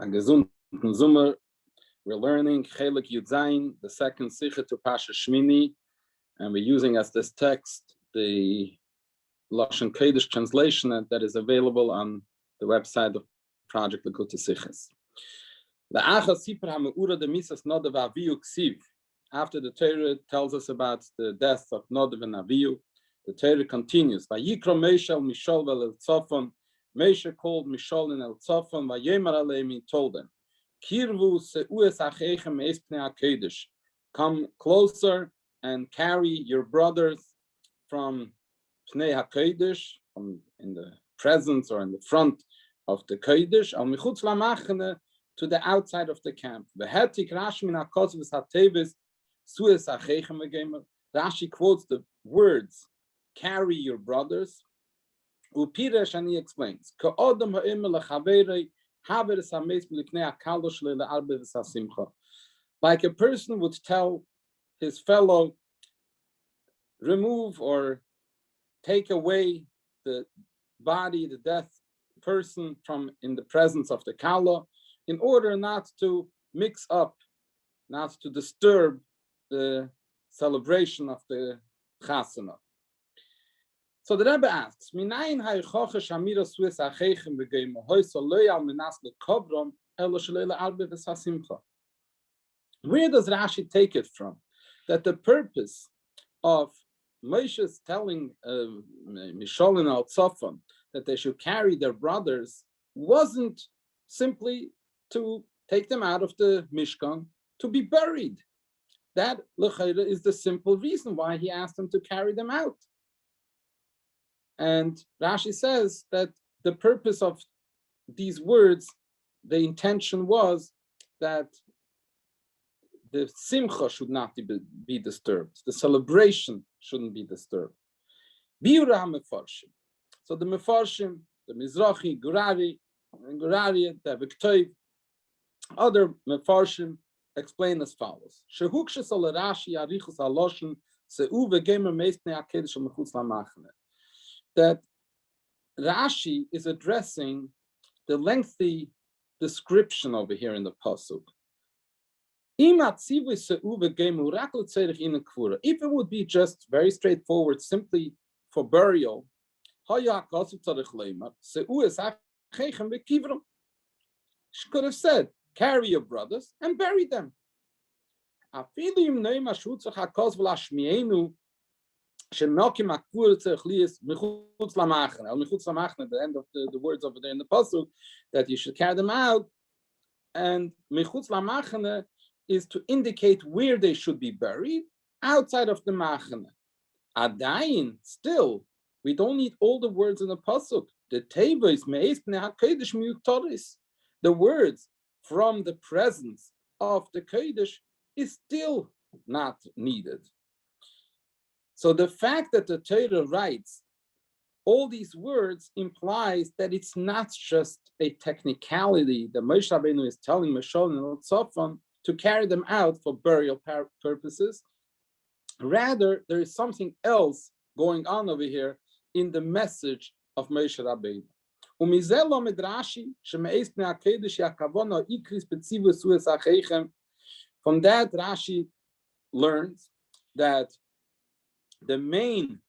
A gesunden Sommer. We're learning Chelek Yud Zayin, the second Sicha to Pasha Shemini, and we're using as this text the Lashon Kodesh translation that is available on the website of Project Lekutei Sichos. After the Torah tells us about the death of Nadav and Avihu, the Torah continues. Vayikra Moshe el Mishol vel Tzafon. Moshe called Mishol and El Tzafon. Vayemer aleim, he told them, Kirvu seues achechem meis pnei hakodesh. Come closer and carry your brothers from pnei hakodesh, from in the presence or in the front of the kodesh, al michutz lamachane, to the outside of the camp. V'hetik Rashi min hakozvus hatevis sues achechem v'gemer. Rashi quotes the words, carry your brothers. Upiresh, and he explains, Ka'odam ha'imel lechaverei. Like a person would tell his fellow, remove or take away the body, the dead person from in the presence of the kala, in order not to mix up, not to disturb the celebration of the chasana. So the Rabbi asks, where does Rashi take it from? That the purpose of Moshe's telling Mishol and Al-Tzafon that they should carry their brothers wasn't simply to take them out of the Mishkan to be buried. That is the simple reason why he asked them to carry them out. And Rashi says that the purpose of these words, the intention was that the simcha should not be disturbed. The celebration shouldn't be disturbed. Biura mefarshim. So the mefarshim, the Mizrahi, Gurari, the Viktoiv, other mefarshim explain as follows. Shehukshes al Rashi arichus haloshin seu vegemer meistnei hakedesh mechutz lamachane. That Rashi is addressing the lengthy description over here in the pasuk. If it would be just very straightforward, simply for burial, she could have said, carry your brothers and bury them. The end of the words over there in the pasuk, that you should carry them out, and michutz lamachane is to indicate where they should be buried, outside of the machane. Adayin, still, we don't need all the words in the pasuk. The teva is meis pnei hakodesh miyuktoris. The words from the presence of the kodesh is still not needed. So the fact that the Torah writes all these words implies that it's not just a technicality that Moshe Rabbeinu is telling Mishol and Tzafon to carry them out for burial purposes. Rather, there is something else going on over here in the message of Moshe Rabbeinu. From that, Rashi learns that the main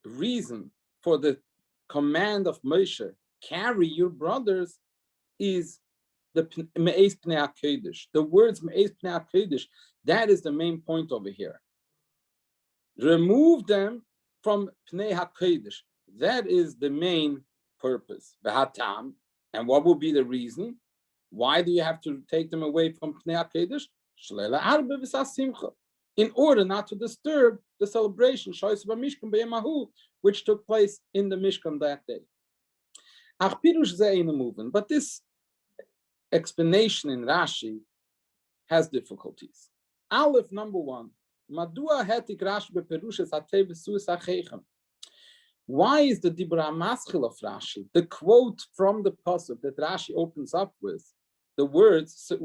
reason for the command of Moshe, carry your brothers, is the me'ez pnei hakodesh. The words me'ez pnei hakodesh, that is the main point over here. Remove them from pnei hakodesh. That is the main purpose. V'hatam. And what will be the reason? Why do you have to take them away from pnei hakodesh? Shleila arbe v'sasimcha. In order not to disturb the celebration, which took place in the Mishkan that day. But this explanation in Rashi has difficulties. Aleph, number one, why is the Dibra Maschil of Rashi, the quote from the pasuk that Rashi opens up with, the words the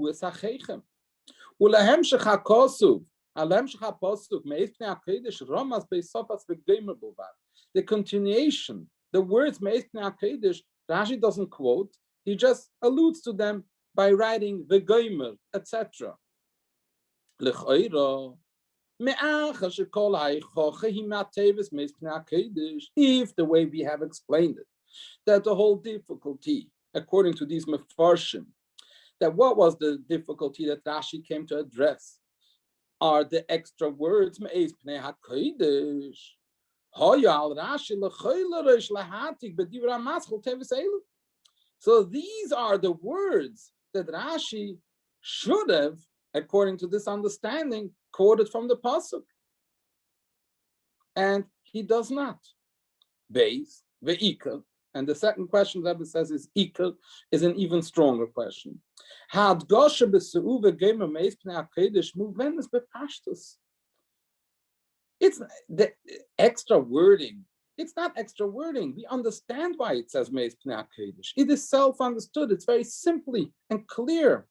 continuation, the words Rashi doesn't quote, He just alludes to them by writing the Gomer, etc. If the way we have explained it, that the whole difficulty, according to these mefarshim, that what was the difficulty that Rashi came to address are the extra words. So these are the words that Rashi should have, according to this understanding, quoted from the pasuk, and he does not. Beis ve'ikar, and the second question Rabbi says is ikar, is an even stronger question. It's the extra wording. It's not extra wording. We understand why it says Meis Pnei HaKodesh. It is self-understood. It's very simply and clear.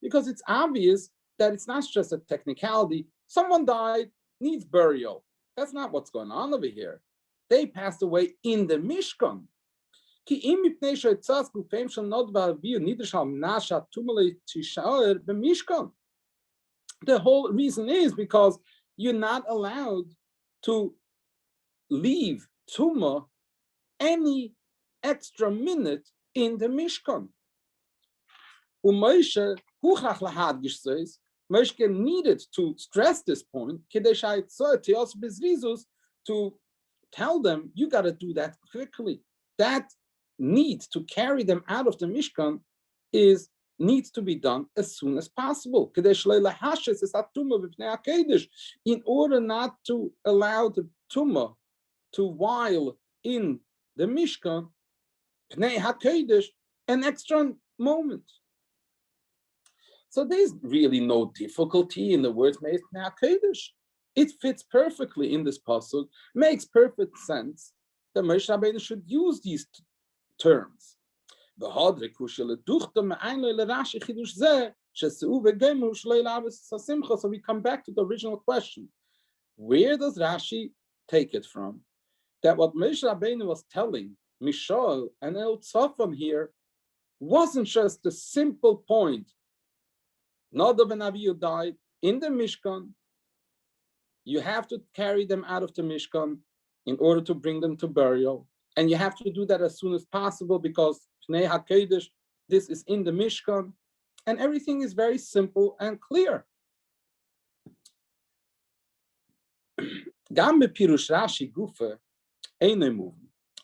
Because it's obvious that it's not just a technicality. Someone died, needs burial. That's not what's going on over here. They passed away in the Mishkan. The whole reason is because you're not allowed to leave Tumah any extra minute in the Mishkan. Moshe needed to stress this point to tell them, you got to do that quickly. That need to carry them out of the Mishkan needs to be done as soon as possible, in order not to allow the tumah to while in the Mishkan, Pnei HaKodesh, an extra moment. So there's really no difficulty in the words Pnei HaKodesh. It fits perfectly in this pasuk, makes perfect sense that Moshe Rabbeinu should use these terms. So we come back to the original question. Where does Rashi take it from? That what Moshe Rabbeinu was telling Mishael and El Tzafam here wasn't just a simple point. Nadav and Avihu died in the Mishkan. You have to carry them out of the Mishkan in order to bring them to burial. And you have to do that as soon as possible because Pnei HaKodesh, this is in the Mishkan, and everything is very simple and clear.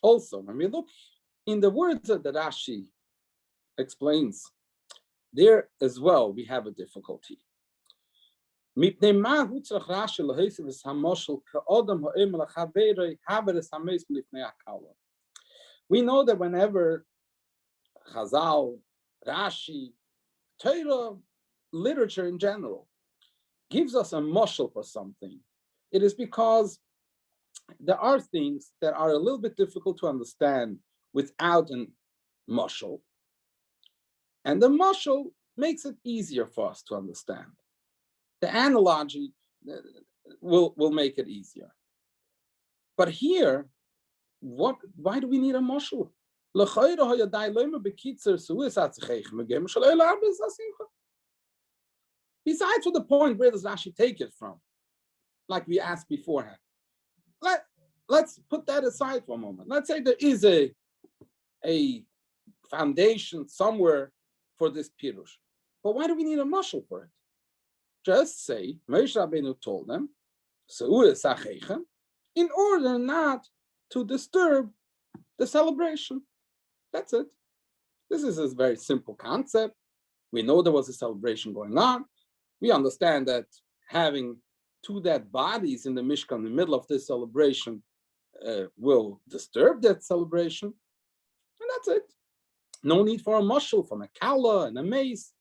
Also, when we look in the words that Rashi explains, there as well we have a difficulty. We know that whenever Chazal, Rashi, Torah, literature in general, gives us a mashal for something, it is because there are things that are a little bit difficult to understand without a mashal. And the mashal makes it easier for us to understand. The analogy will make it easier. But here, why do we need a mashal? Besides for the point, where does Rashi take it from? Like we asked beforehand. Let's put that aside for a moment. Let's say there is a foundation somewhere for this pirush. But why do we need a mashal for it? Just say, Moshe Rabbeinu told them, in order not to disturb the celebration. That's it. This is a very simple concept. We know there was a celebration going on. We understand that having two dead bodies in the Mishkan in the middle of this celebration will disturb that celebration. And that's it. No need for a mashal from a kala and a mace.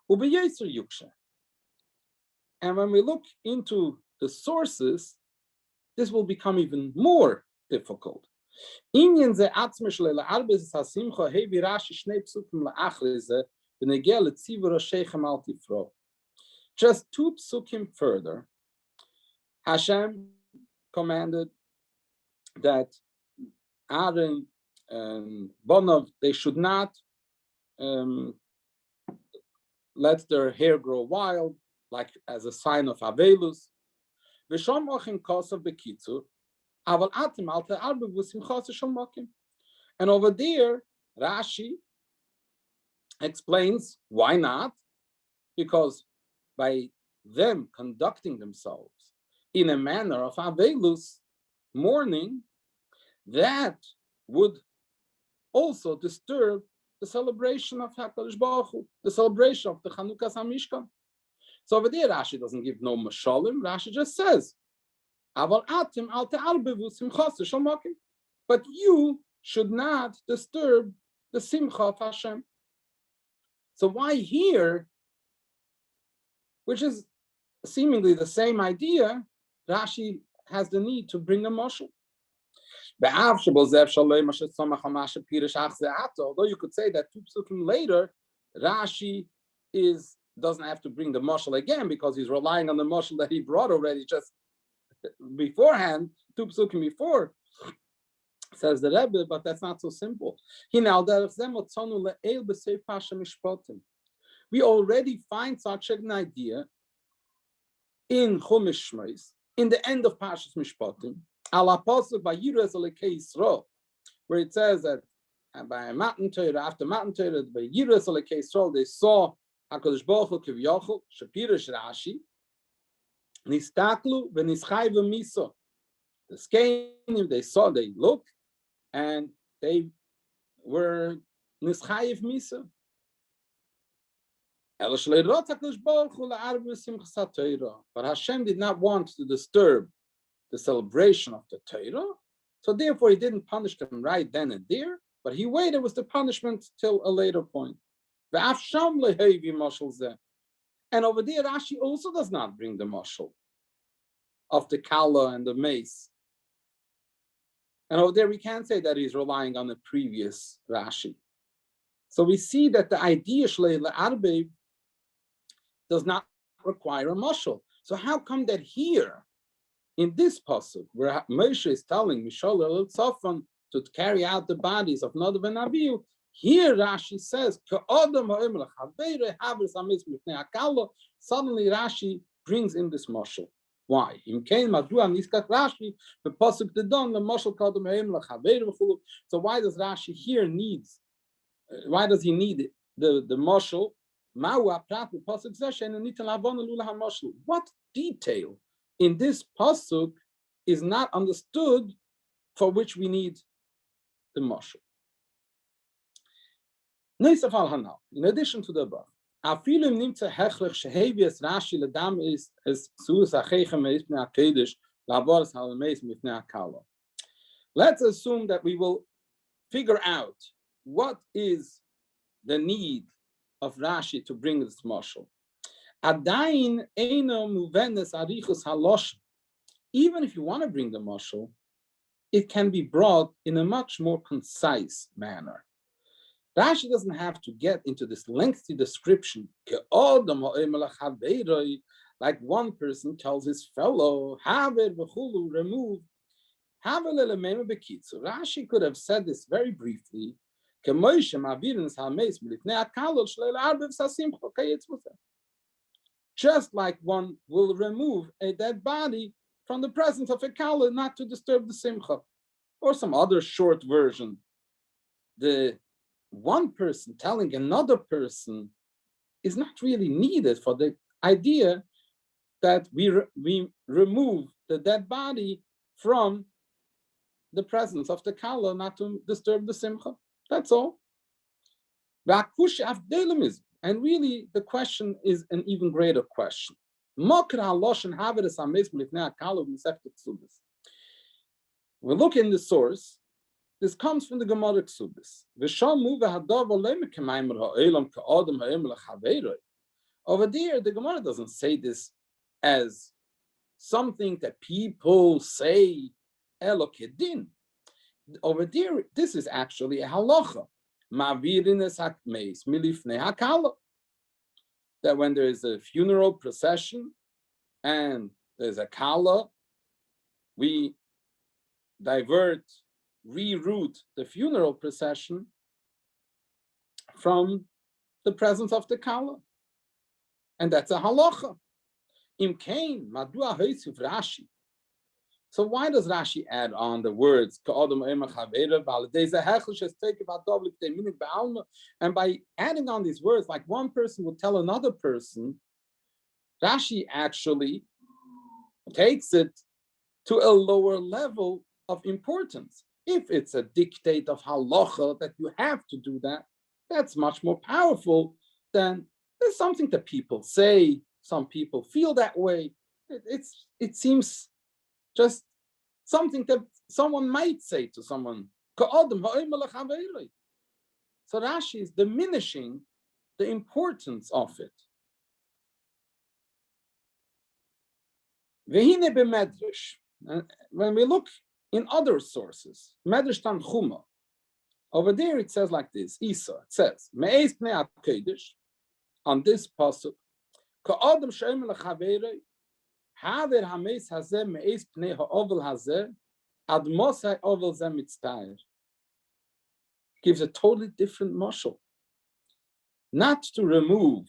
And when we look into the sources, this will become even more difficult. Just two psukim further, Hashem commanded that Aaron and Bonov, they should not let their hair grow wild, like as a sign of Avelus. And over there, Rashi explains why not, because by them conducting themselves in a manner of Avelus, mourning, that would also disturb the celebration of HaKadosh Baruch Hu, the celebration of the Chanukah HaMishkan. So over there, Rashi doesn't give no mashalim. Rashi just says, but you should not disturb the simcha of Hashem. So why here, which is seemingly the same idea, Rashi has the need to bring a mashal. Although you could say that two psukim later, Rashi doesn't have to bring the mashal again because he's relying on the mashal that he brought already just beforehand, two psukim before, says the Rebbe, but that's not so simple. We already find such an idea in Chumash Shmos, in the end of Parshas Mishpatim, ala pasuk by Yiras Olekei Yisrael, where it says that by a mountain Torah, after mountain Torah, by Yiras Olekei Yisrael, they saw HaKadosh Baruch Hu Kivyochel, Shapirish Rashi, Nistaklu v'nischai v'miso. The Skenim, they looked, and they were Nischayev Misa. But Hashem did not want to disturb the celebration of the Torah, so therefore he didn't punish them right then and there, but he waited with the punishment till a later point. And over there, Rashi also does not bring the mashal of the kala and the mace. And over there, we can't say that he's relying on the previous Rashi. So we see that the idea Shlei Le'arbev does not require a mashal. So how come that here, in this pasuk, where Moshe is telling Mishal El Tzafon to carry out the bodies of Nadav and Avihu, here Rashi says, suddenly Rashi brings in this mashal. Why? So why does Rashi here needs? Why does he need the mashal? What detail in this pasuk is not understood for which we need the mashal? In addition to the above, let's assume that we will figure out what is the need of Rashi to bring this mashal. Even if you want to bring the mashal, it can be brought in a much more concise manner. Rashi doesn't have to get into this lengthy description, like one person tells his fellow, remove. Rashi could have said this very briefly. Just like one will remove a dead body from the presence of a kala not to disturb the simcha. Or some other short version. The one person telling another person is not really needed for the idea that we remove the dead body from the presence of the kala not to disturb the simcha. That's all. And really, the question is an even greater question. We look in the source. This comes from the Gemara Ksubis. Over there, the Gemara doesn't say this as something that people say Elokedin. Over there, this is actually a halacha. That when there is a funeral procession and there's a kala, we divert, reroute the funeral procession from the presence of the Kala. And that's a halacha. Im kain, madua hoisiv Rashi. So why does Rashi add on the words and by adding on these words, like one person will tell another person, Rashi actually takes it to a lower level of importance. If it's a dictate of halacha that you have to do that, that's much more powerful than there's something that people say. Some people feel that way. It seems just something that someone might say to someone. So Rashi is diminishing the importance of it. When we look in other sources, Medrash Tanchuma, over there it says like this, Isa, it says, Me'ez pnei HaKodesh, on this pasuk, Ka'adam she'omer lechaverei, Haver hameis hazeh me'ez pnei ha'ovel hazeh, ad mosai ovel zeh mitztair. Gives a totally different mashal. Not to remove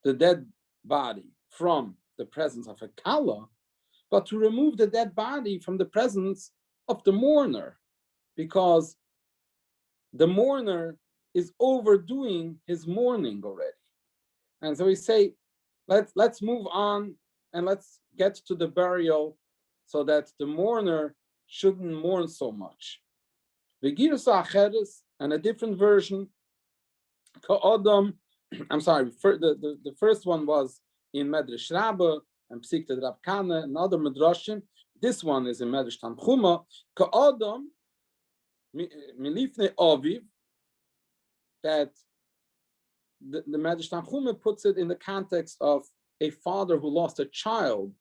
the dead body from the presence of a kala, but to remove the dead body from the presence of the mourner, because the mourner is overdoing his mourning already. And so we say, let's move on and let's get to the burial so that the mourner shouldn't mourn so much. And a different version, I'm sorry, the first one was in Medrash Rabbi and Psikta Rab Kana and other Medrashim. This one is in Medrash Tanchuma. Ka'adam milifnei aviv, that the Medrash Tanchuma puts it in the context of a father who lost a child,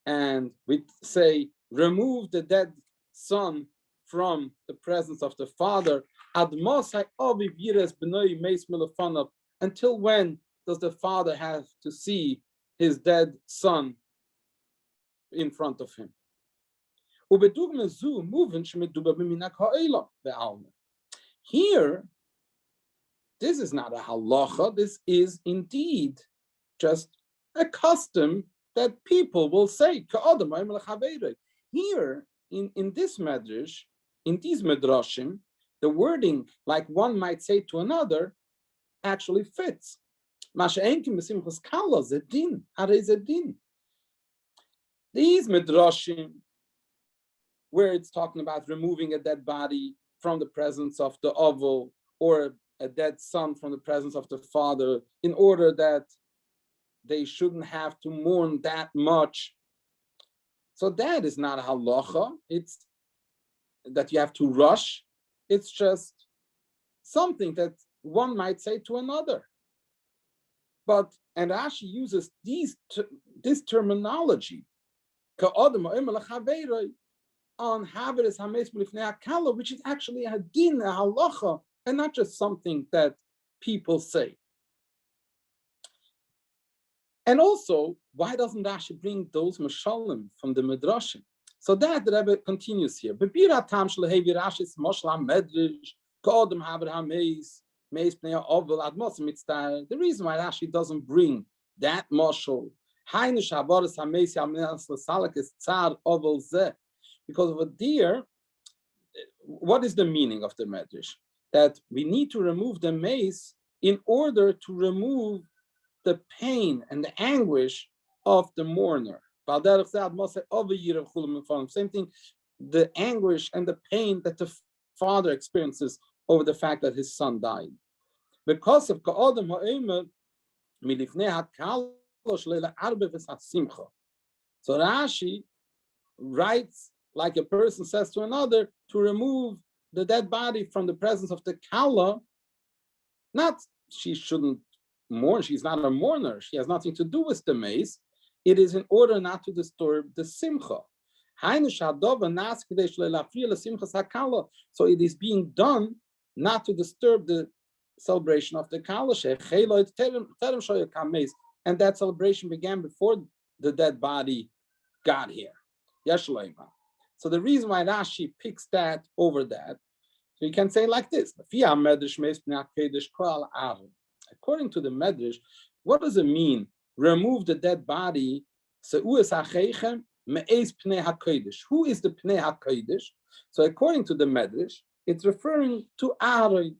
and we say remove the dead son from the presence of the father. Until when does the father have to see his dead son in front of him? Here, this is not a halacha, this is indeed just a custom that people will say. Here, in this medrash, in these medrashim, the wording, like one might say to another, actually fits. These medrashim, where it's talking about removing a dead body from the presence of the oval, or a dead son from the presence of the father, in order that they shouldn't have to mourn that much. So that is not a halacha. It's that you have to rush. It's just something that one might say to another. And Rashi uses this terminology on Haveres Hames Milifnei HaKala, which is actually a din, a halacha, and not just something that people say. And also, why doesn't Rashi bring those mashalim from the Midrashim? So that the Rebbe continues here. The reason why Rashi doesn't bring that mashal, because over there, what is the meaning of the medrash? That we need to remove the mace in order to remove the pain and the anguish of the mourner. Same thing, the anguish and the pain that the father experiences over the fact that his son died. Because of so Rashi writes like a person says to another, to remove the dead body from the presence of the kala. Not she shouldn't mourn, she's not a mourner, she has nothing to do with the mace. It is in order not to disturb the simcha. So it is being done not to disturb the celebration of the kala. And that celebration began before the dead body got here. So the reason why Rashi picks that over that, so you can say like this: according to the Medrash, what does it mean? Remove the dead body. Who is the Pnei HaKodesh? So according to the Medrash, it's referring to Aaron,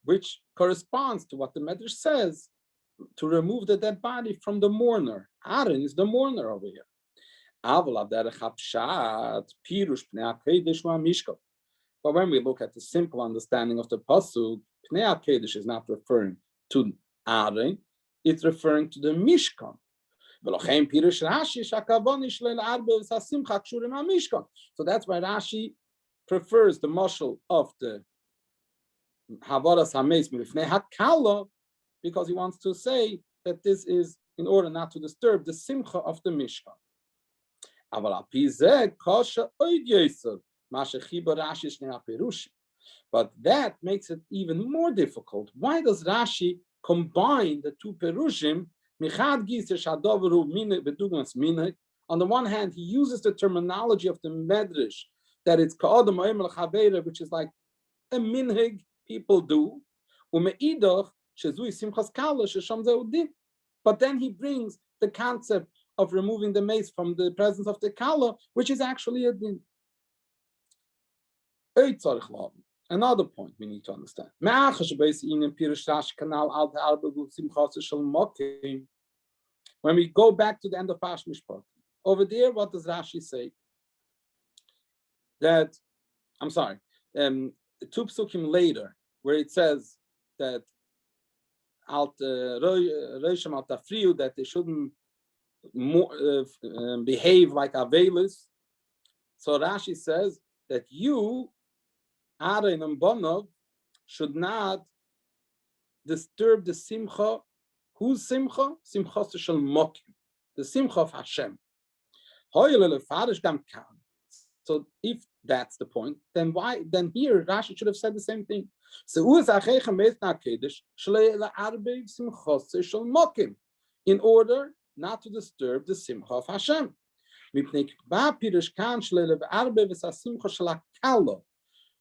which corresponds to what the Medrash says, to remove the dead body from the mourner. Aaron is the mourner over here. But when we look at the simple understanding of the pasuk, Pnei HaKodesh is not referring to Aaron, it's referring to the Mishkan. So that's why Rashi prefers the mashal of the Havaras Hameis Mifnei Hakala, because he wants to say that this is in order not to disturb the simcha of the Mishkan. But that makes it even more difficult. Why does Rashi combine the two perushim? On the one hand, he uses the terminology of the Medrash that it's which is like a minhag people do. But then he brings the concept of removing the mace from the presence of the kala, which is actually a din. Another point we need to understand. When we go back to the end of Pash Mishpat, over there, what does Rashi say? That, I'm sorry, two psukim later, where it says that that they shouldn't behave like Avelis. So Rashi says that you, Aaron and Bonov, should not disturb the simcha. Whose simcha? Simcha shel mokim, the simcha of Hashem. So if that's the point, then why? Then here Rashi should have said the same thing. In order not to disturb the simcha of Hashem.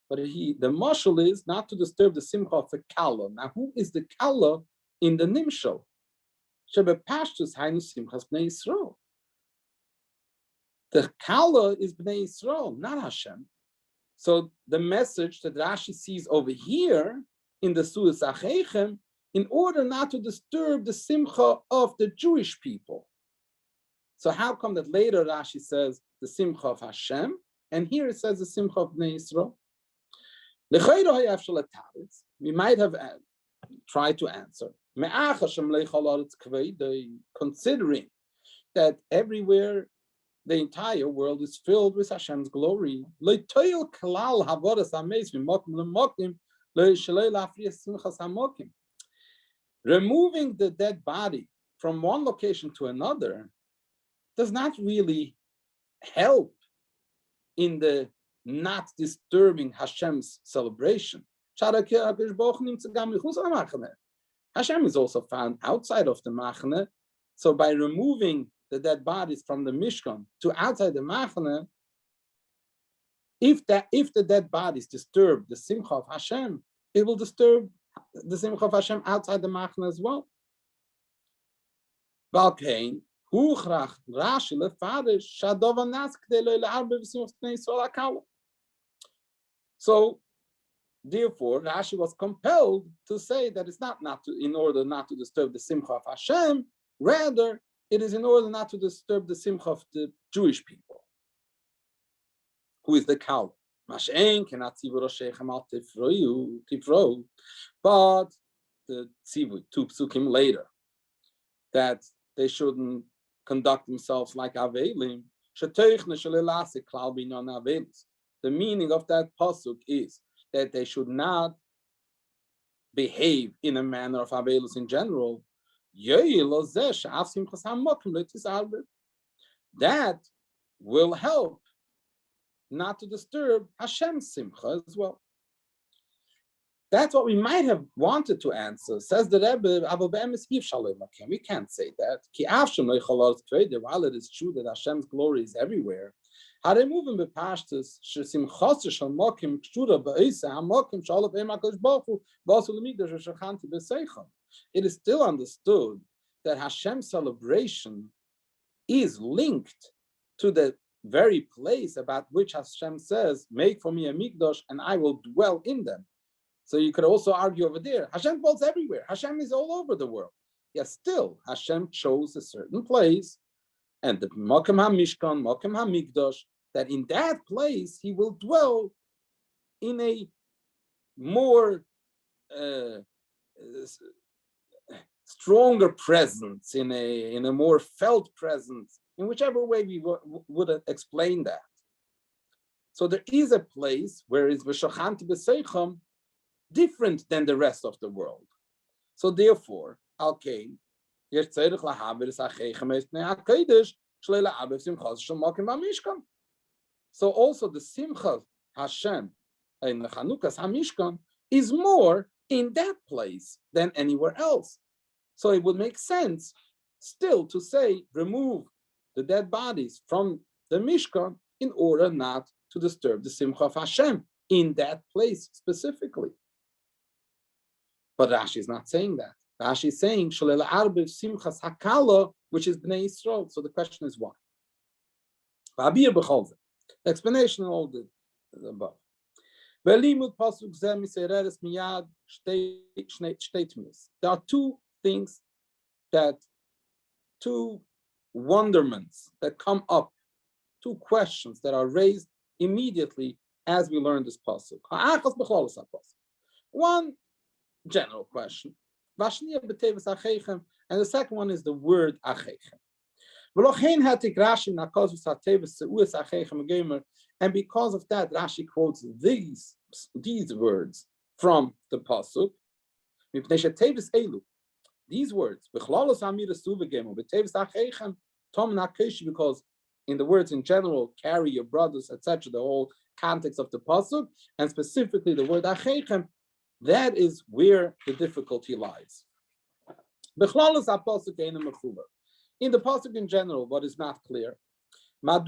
But the mashal is not to disturb the simcha of the kala. Now, who is the kala in the nimshal? The kala is Bnei Yisrael, not Hashem. So the message that Rashi sees over here in the Suas Achechem, in order not to disturb the simcha of the Jewish people. So how come that later Rashi says the simcha of Hashem, and here it says the simcha of Bnei Yisrael? We might have tried to answer, considering that everywhere the entire world is filled with Hashem's glory. Removing the dead body from one location to another does not really help in the not disturbing Hashem's celebration. Hashem is also found outside of the Machane. So by removing the dead bodies from the Mishkan to outside the Machane, if the dead bodies disturb the Simcha of Hashem, it will disturb the Simcha of Hashem outside the Machane as well. So therefore, Rashi was compelled to say that it's not in order not to disturb the Simcha of Hashem, rather it is in order not to disturb the Simcha of the Jewish people, who is the Kal. But the tzivui, two psukim later, that they shouldn't conduct themselves like Avelim. The meaning of that pasuk is that they should not behave in a manner of Avelus in general. That will help not to disturb Hashem's simcha as well. That's what we might have wanted to answer. Says the Rebbe, we can't say that. While it is true that Hashem's glory is everywhere, it is still understood that Hashem's celebration is linked to the very place about which Hashem says, make for me a mikdash and I will dwell in them. So you could also argue over there, Hashem dwells everywhere. Hashem is all over the world. Yes, still, Hashem chose a certain place, and the Mokem HaMishkan, Mokem HaMikdash, that in that place he will dwell in a more stronger presence, in a more felt presence, in whichever way we would explain that. So there is a place where it's v'shachanti b'seicham, different than the rest of the world. So therefore, okay, so also the Simcha Hashem in the Chanukas HaMishkan is more in that place than anywhere else. So it would make sense still to say, remove the dead bodies from the Mishkan in order not to disturb the Simcha of Hashem in that place specifically. But Rashi is not saying that. Rashi is saying, Shalel Arbiv Simchas Hakala, which is Bnei Yisrael. So the question is why? The explanation of all the above. There are two things two wonderments that come up, two questions that are raised immediately as we learn this pasuk. One general question, and the second one is the word achechem. And because of that, Rashi quotes these words from the pasuk. These words, because in the words in general, carry your brothers, etc., the whole context of the pasuk, and specifically the word achechem, that is where the difficulty lies. In the pasuk in general, what is not clear, why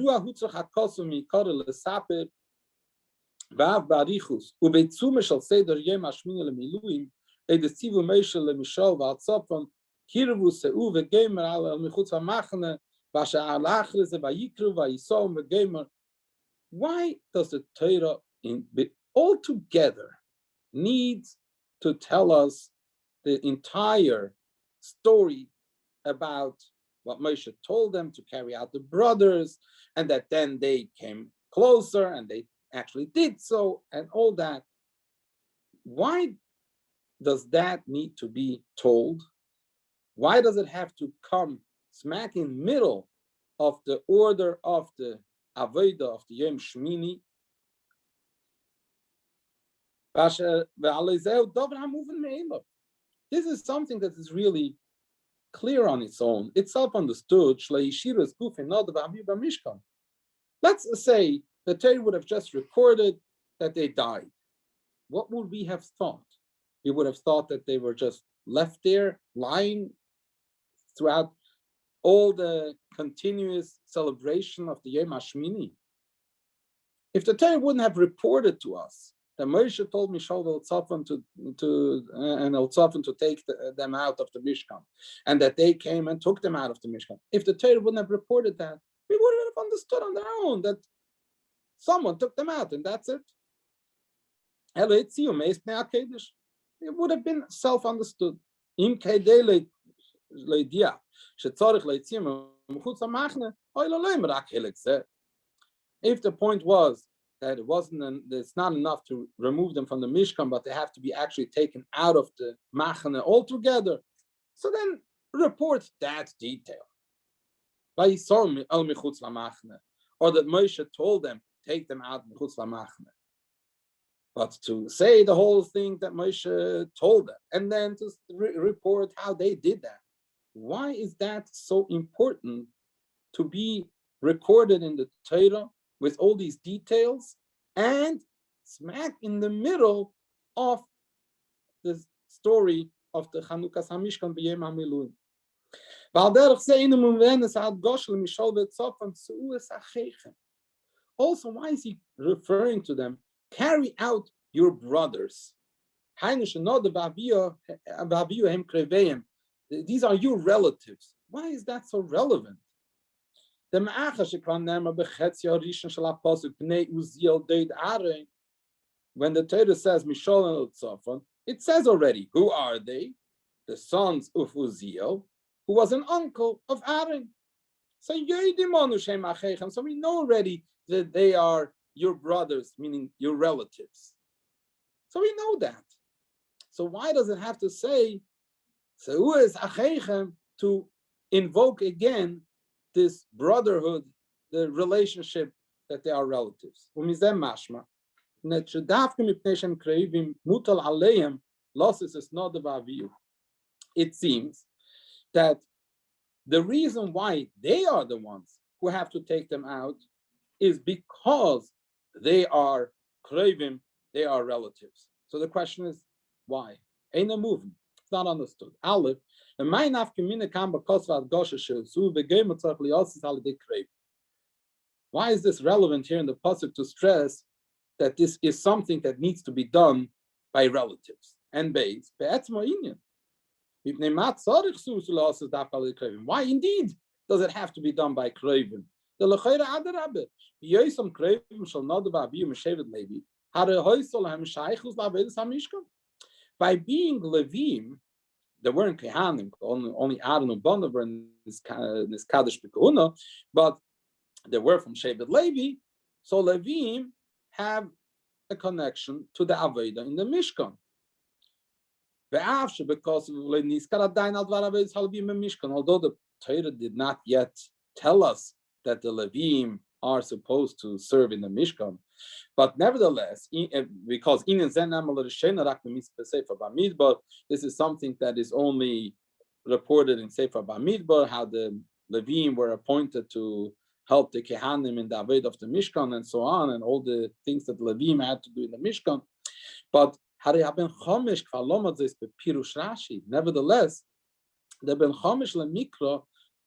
does the Torah altogether needs to tell us the entire story about what Moshe told them to carry out the brothers, and that then they came closer and they actually did so, and all that? Why does that need to be told? Why does it have to come smack in the middle of the order of the Avodah of the Yom Shemini? This is something that is really clear on its own. It's self-understood. Let's say the Torah would have just recorded that they died. What would we have thought? We would have thought that they were just left there, lying throughout all the continuous celebration of the Yom HaShmini. If the Torah wouldn't have reported to us that Moshe told Mishal and Eltzafan to take them out of the Mishkan, and that they came and took them out of the Mishkan, if the Torah wouldn't have reported that, we would have understood on their own that someone took them out and that's it. It would have been self-understood. If the point was that it's not enough to remove them from the Mishkan, but they have to be actually taken out of the Machane altogether, so then report that detail. Or that Moshe told them, take them out Mechutz LaMachane. But to say the whole thing that Moshe told them, and then to report how they did that, why is that so important to be recorded in the Torah with all these details and smack in the middle of the story of the Chanukas Hamishkan b'Yom HaMiluim. Also, why is he referring to them? Carry out your brothers. These are your relatives. Why is that so relevant? When the Torah says Mishol and Utzafon, it says already, who are they? The sons of Uziel, who was an uncle of Aaron. So we know already that they are your brothers, meaning your relatives. So we know that. So why does it have to say to invoke again this brotherhood, the relationship that they are relatives? It seems that the reason why they are the ones who have to take them out is because they are krevim, they are relatives. So the question is, why? Ain't a movement. It's not understood. Aleph, why is this relevant here in the pasuk to stress that this is something that needs to be done by relatives? And base, why indeed does it have to be done by krevim? By being Levim, there weren't Kehanim, only Aaron and Bonner were in this Kaddish Pekuna, but they were from Shevet Levi, so Levim have a connection to the Aveda in the Mishkan. Because although the Torah did not yet tell us that the Levim are supposed to serve in the Mishkan, but nevertheless, because this is something that is only reported in Sefer Bamidbar, how the Levim were appointed to help the Kehanim in the Aved of the Mishkan and so on, and all the things that the Levim had to do in the Mishkan. But nevertheless, the Ben Chomish Lemikra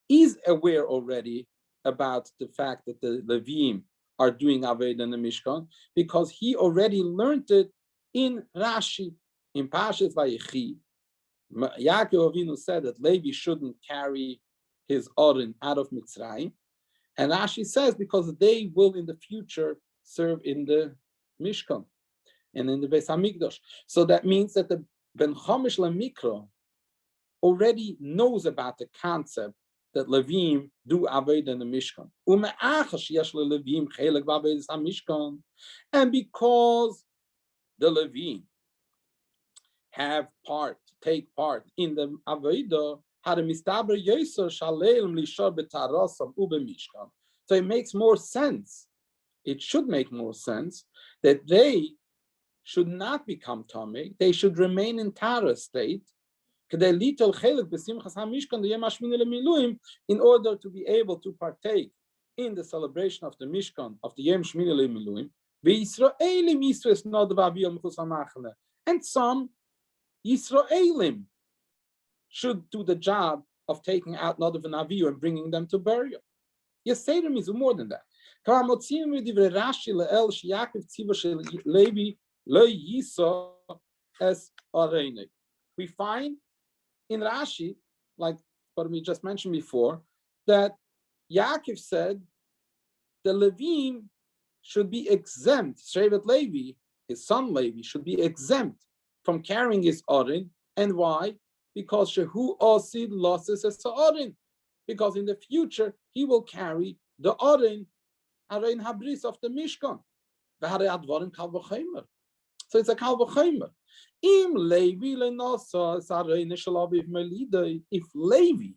is aware already about the fact that the Levim are doing Aved in the Mishkan, because he already learned it in Rashi, in Parshas Vayechi. Yaakov Avinu said that Levi shouldn't carry his Orin out of Mitzrayim, and Rashi says because they will in the future serve in the Mishkan and in the Beis Hamikdash. So that means that the Ben Chomish Lemikra already knows about the concept that Levim do Aved in the Mishkan. And because the Levim take part in the Aveda, so it makes more sense. It should make more sense that they should not become Tamei. They should remain in Tara state in order to be able to partake in the celebration of the Mishkan of the Yom Shemini Miluim. And some Yisraelim should do the job of taking out Nadav and Avihu and bringing them to burial. Yeseder means more than that. We find in Rashi, like what we just mentioned before, that Yaakov said the Levim should be exempt. Shevet Levi, his son Levi, should be exempt from carrying his Orin. And why? Because Shehu Osid losses his Orin. Because in the future, he will carry the Orin, Arein Habris of the Mishkan. So it's a Kal V'chomer. If Levi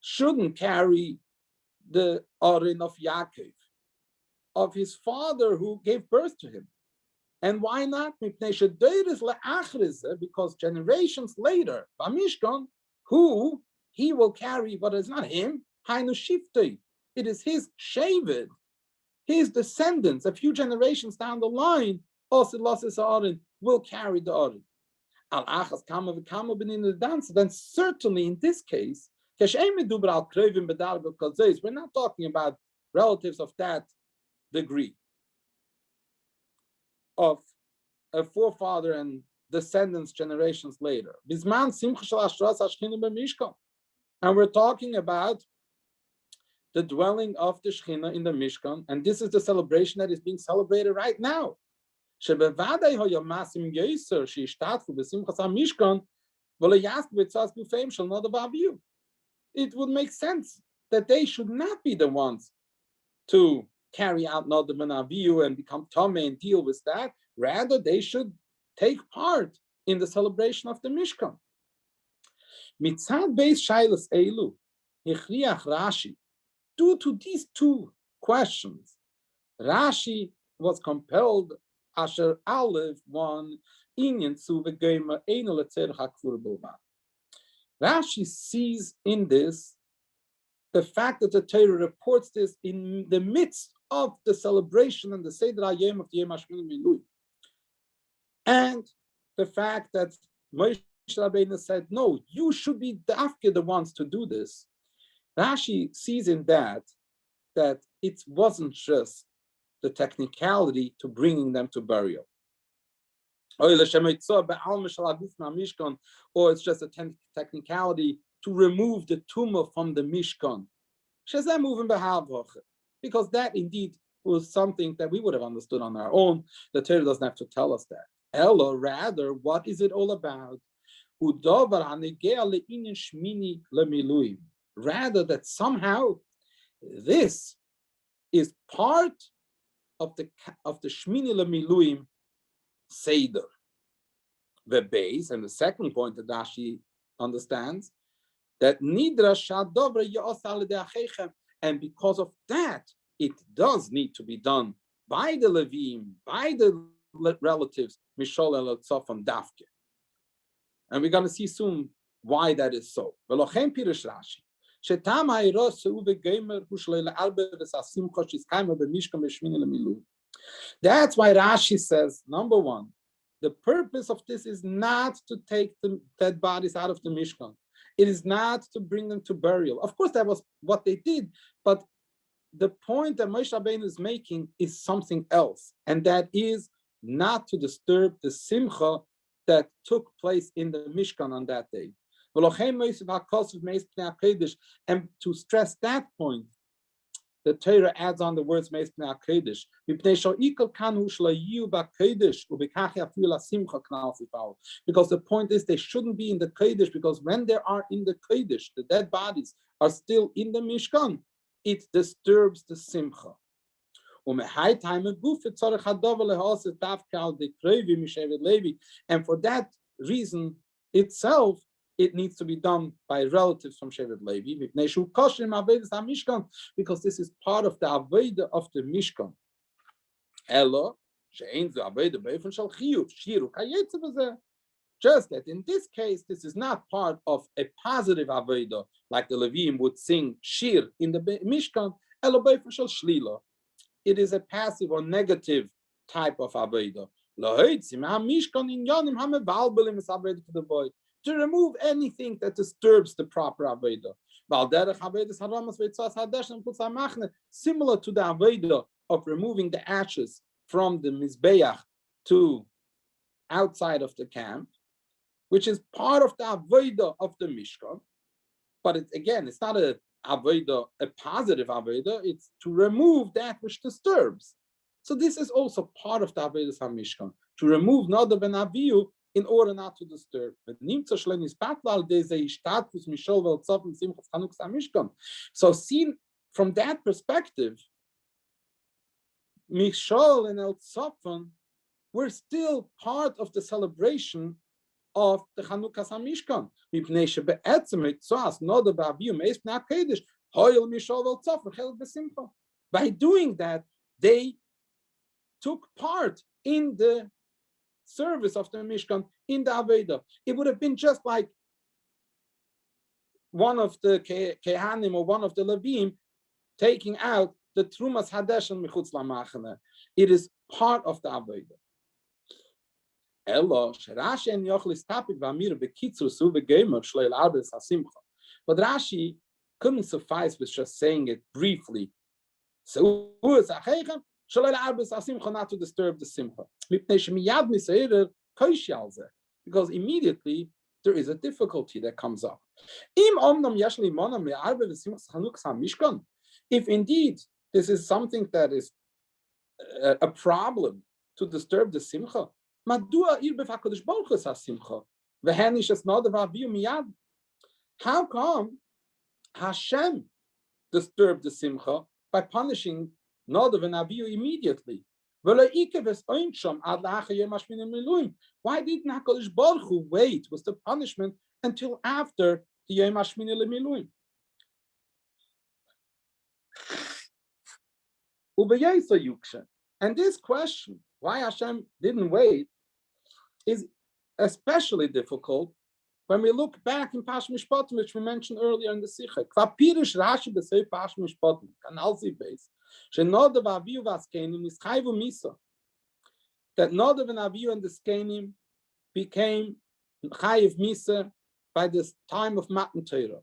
shouldn't carry the Orin of Yaakov, of his father who gave birth to him, and why not? Because generations later, Bamishkan, who he will carry, but it's not him, it is his Shevet, his descendants, a few generations down the line, also lost his Orin, will carry the Ori. Al achas kama v'kama benin the dance. Then certainly in this case, we're not talking about relatives of that degree of a forefather and descendants generations later. And we're talking about the dwelling of the Shechina in the Mishkan, and this is the celebration that is being celebrated right now. It would make sense that they should not be the ones to carry out Nadav and Avihu and become Tameh and deal with that. Rather, they should take part in the celebration of the Mishkan. Mitzad Beis Shailas Eilu, Hichriach Rashi. Due to these two questions, Rashi was compelled, Asher Aleph 1, Inyan Tzu V'Geima Eino Letzerach HaKfur B'Lvad. Rashi sees in this the fact that the Torah reports this in the midst of the celebration and the Seder HaYom of the Yom HaShemini Milui. And the fact that Moshe Rabbeinu said, no, you should be the ones to do this. Rashi sees in that it wasn't just the technicality to bringing them to burial. Or it's just a technicality to remove the tumor from the Mishkan. Because that indeed was something that we would have understood on our own. The Torah doesn't have to tell us that. Ella, rather, what is it all about? Rather, that somehow this is part of the Shemini Lemiluim Seder. The base, and the second point that Rashi understands, that Nidra Shadovra Yosal Deachechem, and because of that, it does need to be done by the Levim, by the relatives, Mishol El Tzofan Dafke. And we're going to see soon why that is so. Velochem Pirish Rashi. Shetam Ha'irah Seuve Geimer Hushleila Arbe V'Sasim Choshis Kaima B'Mishkan B'Shmini Lemilu. That's why Rashi says, number one, the purpose of this is not to take the dead bodies out of the Mishkan. It is not to bring them to burial. Of course, that was what they did, but the point that Moshe Rabbeinu is making is something else, and that is not to disturb the simcha that took place in the Mishkan on that day. And to stress that point, the Torah adds on the words Meis Pnei HaKodesh. Because the point is they shouldn't be in the Kodesh, because when they are in the Kodesh, the dead bodies are still in the Mishkan, it disturbs the Simcha. And for that reason itself, it needs to be done by relatives from Shevet Levi, because this is part of the Avodah of the Mishkan. Just that in this case, this is not part of a positive Avodah, like the Levim would sing Shir in the Mishkan. It is a passive or negative type of Avodah. To remove anything that disturbs the proper Avodah. Similar to the Avodah of removing the ashes from the Mizbeach to outside of the camp, which is part of the Avodah of the Mishkan. But it's not a Avodah, a positive Avodah, it's to remove that which disturbs. So this is also part of the Avodah HaMishkan, to remove Nadav and Avihu in order not to disturb. So seen from that perspective, Mishol and El Tzofan were still part of the celebration of the Chanukah HaMishkan. By doing that, they took part in the service of the Mishkan in the Avodah. It would have been just like one of the Kehanim or one of the Levim taking out the Trumas Hadesh and Michutz Lamachane. It is part of the Avodah. Elo, Rashi and Yochlis topic Vamir Bekitsu Suve Gamer Shleil Arbes Hasimcha. But Rashi couldn't suffice with just saying it briefly. So not to disturb the simcha. Because immediately there is a difficulty that comes up. If indeed this is something that is a problem to disturb the simcha, how come Hashem disturbed the simcha by punishing Nadav and Avihu immediately? Why didn't HaKadosh Baruch Hu wait with the punishment until after the Yom HaShmini L'Miluim? And this question, why Hashem didn't wait, is especially difficult when we look back in Pash Mishpatim, which we mentioned earlier in the Sicha. Kvapirish Rashi b'sei Pash Mishpatim, Kanal Zibes, sheNadav Avihu v'Askenim nischayvu misa. That Nadav and Avihu and the Skenim became chayiv misa by this time of Matan Torah.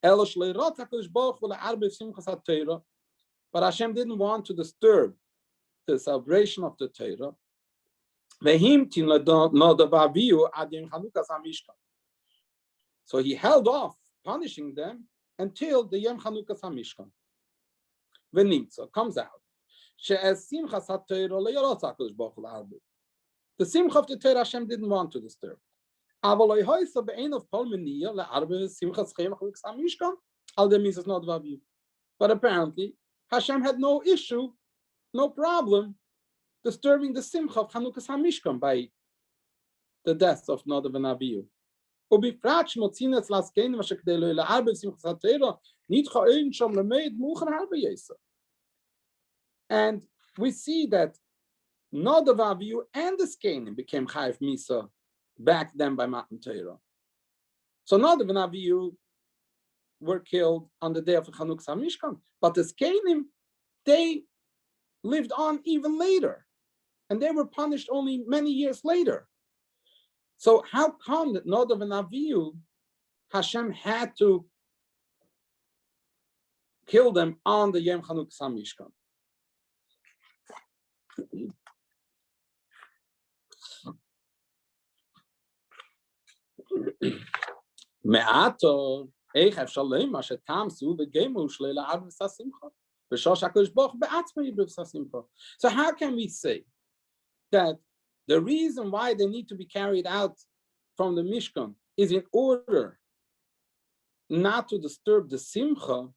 Elo shleirot HaKadosh Baruch Hu le'arbev simchas HaTorah, but Hashem didn't want to disturb the celebration of the Torah. Vehimtin leNadav Avihu ad Yom Chanukas HaMishkan. So he held off punishing them until the Yom Chanukas HaMishkan. V'nimtza comes out. She'ez simchas HaTorah le'yorot HaKadosh Baruch Hu le'arbev. The simcha of the Torah Hashem didn't want to disturb. But apparently, Hashem had no issue, no problem, disturbing the simcha of Chanukas HaMishkan by the death of Nadav and Avihu. And we see that Nadav, Avihu, and the Skenim became Chayiv Misa back then by Matan Torah. So Nadav and Avihu were killed on the day of Chanukas HaMishkan, but the Skenim, they lived on even later, and they were punished only many years later. So how come that Nadav and Avihu, Hashem had to kill them on the Yom Chanukas HaMishkan? So how can we say that the reason why they need to be carried out from the Mishkan is in order not to disturb the Simcha?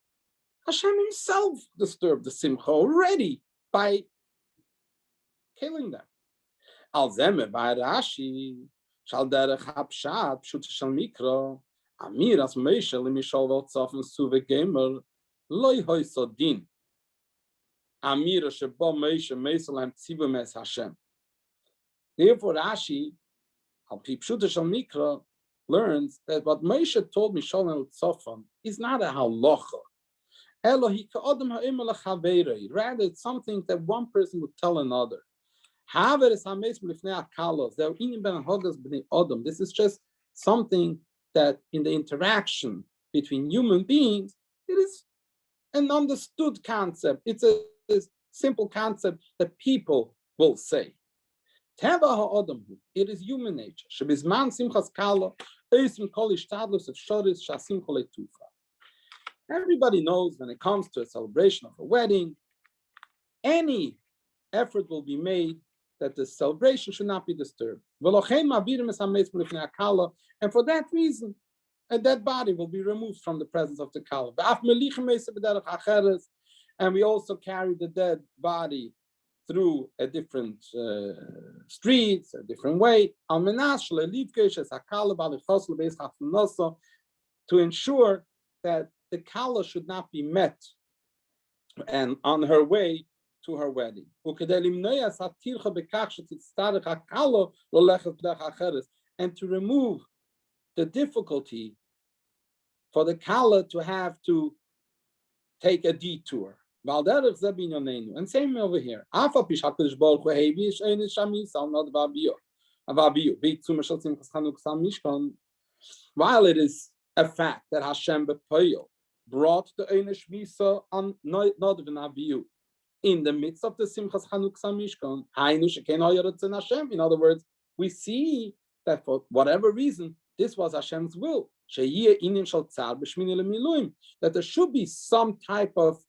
Hashem himself disturbed the Simcha already by killing them. Al-Zeme by Rashi, Shal derech hapshat, pshut shal mikro, Amir as Moshe lemishol v'otzafen suve gemer, loy hoy sodin. Amir sheba Moshe meselem tzivum es Hashem. Therefore, Rashi, al pi pshut shal mikro, learns that what Moshe told Mishol and Tzofan is not a halacha. Elohi ka'odem ha'imel l'chaveirei. Rather, it's something that one person would tell another. This is just something that in the interaction between human beings, it is an understood concept. It's a simple concept that people will say. It is human nature. Everybody knows when it comes to a celebration of a wedding, any effort will be made that the celebration should not be disturbed. And for that reason, a dead body will be removed from the presence of the kala. And we also carry the dead body through a different streets, a different way, to ensure that the kala should not be met and on her way to her wedding. And to remove the difficulty for the kala to have to take a detour. And same over here. While it is a fact that Hashem Bepoyel brought the Einesh Visa on Nodvin Aviyu in the midst of the Simchas Chanukah Mishkan, in other words, we see that for whatever reason, this was Hashem's will. That there should be some type of